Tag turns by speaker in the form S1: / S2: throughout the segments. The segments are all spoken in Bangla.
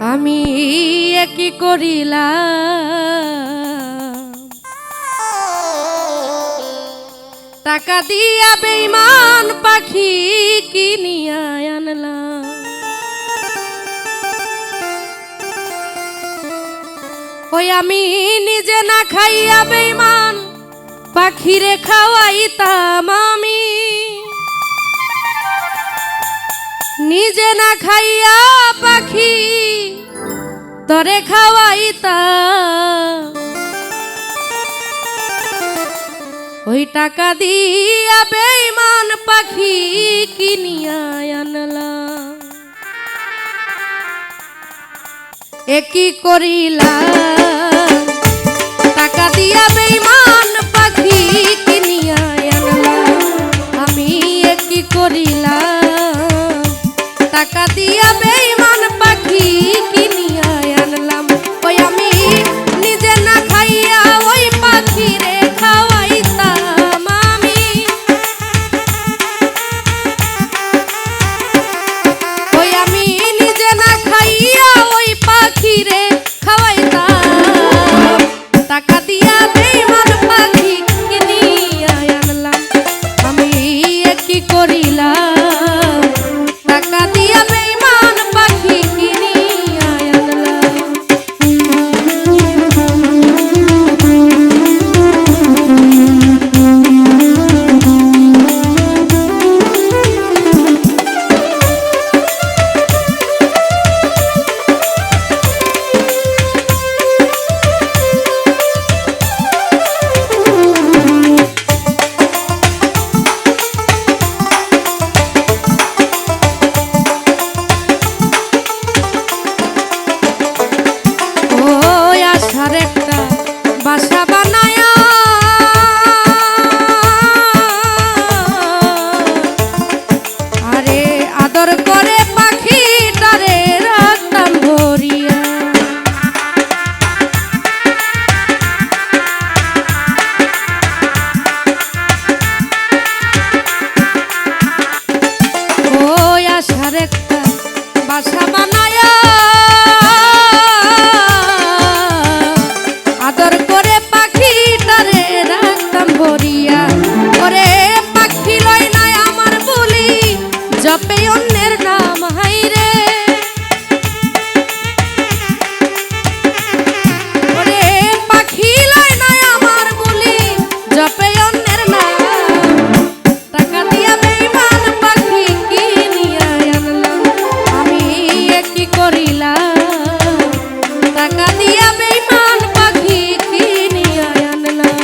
S1: আমি কি করিলাম টাকা দিয়া বেঈমান পাখি কিনিয়া আনলাম। ওই আমি নিজে না খাইয়া বেঈমান পাখিরে খাওয়াইতাম। আমি নিজে না খাইয়া পাখি তরে খাওয়াইতাম। ওই টাকা দিয়া বেঈমান পাখি কিনিয়া আনলাম। কি করিলাম টাকা দিয়া বেঈমান পাখি কিনিয়া আনলাম। আমি কি করিলাম টাকা দিয়া বেঈমান পাখি কিনিয়া আনলাম। ওই আমি নিজে না খাইয়া ওই পাখিরে খাওয়াইতাম। আমি ওই আমি নিজে না খাইয়া ওই পাখিরে খাওয়াইতাম। টাকা দিয়া বেঈমান পাখি কিনিয়া আনলাম। আমি কি করিলাম টাকা দিয়া বেঈমান পাখি কিনিয়া আনলাম। একটা বাসা বানায়া আরে আদর করে পাখিটারে রাখতাম ধরিয়া। ওই আশার একটা বাসা বানায়া আদর করে পাখিটারে রাখতাম ভরিয়া। ওরে পাখি লয় নাই আমার বলি জপে অন্যের নাম হাইরে। ওরে পাখি লয় নাই আমার বলি জপে অন্যের নাম। টাকা দিয়া বেঈমান পাখি কিনিয়া আনলাম। আমি কি করিলাম টাকা দিয়া বেঈমান পাখি কিনিয়া আনলাম।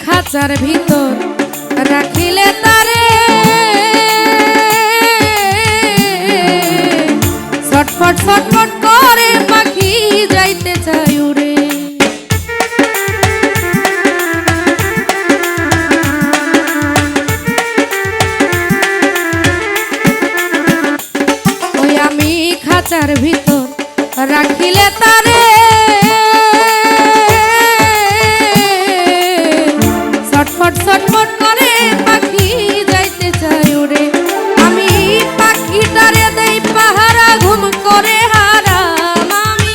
S1: খাঁচার ভিতর রাখিলে তারে ছটফট ছটফট করে পাখি যাইতে চাই উড়ে। ওই আমি খাঁচার ভিতর রাখিলে তারে ছটফট ছটফট করে পাখি যাইতে চাই উড়ে। আমি পাখিটারে দেই পাহারা ঘুম করে হারাম। আমি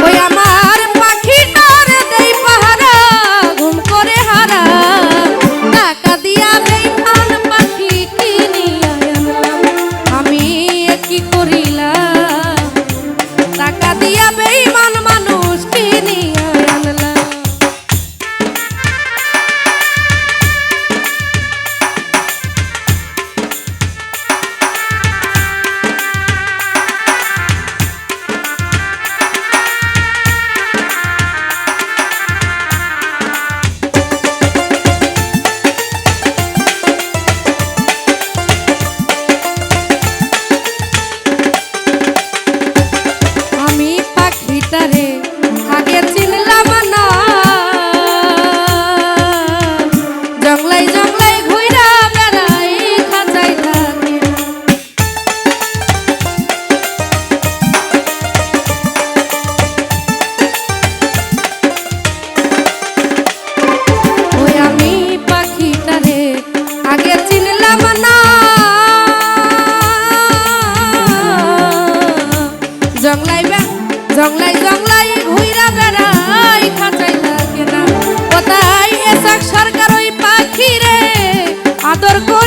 S1: ওই আমার পাখিটারে দেই পাহারা ঘুম করে হারাম। টাকা দিয়া বেঈমান পাখি কিনিয়া আনলাম। আমি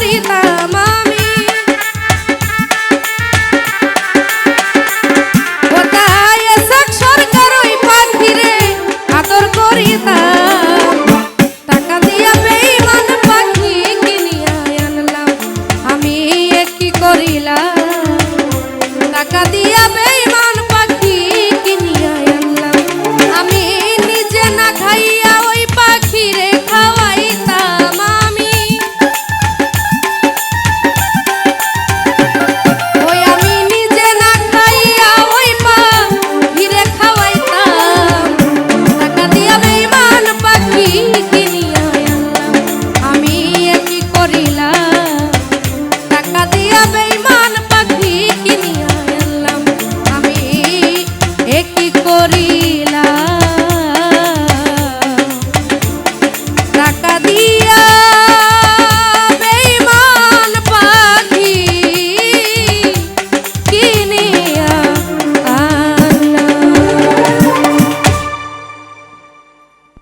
S1: করিতাম আমি। কোথায় এসব সরকার ওই পাখিরে আদর করিতাম। টাকা দিয়া বেঈমান পাখি কিনিয়া আনলাম, আমি এ কি করিলাম। টাকা দিয়া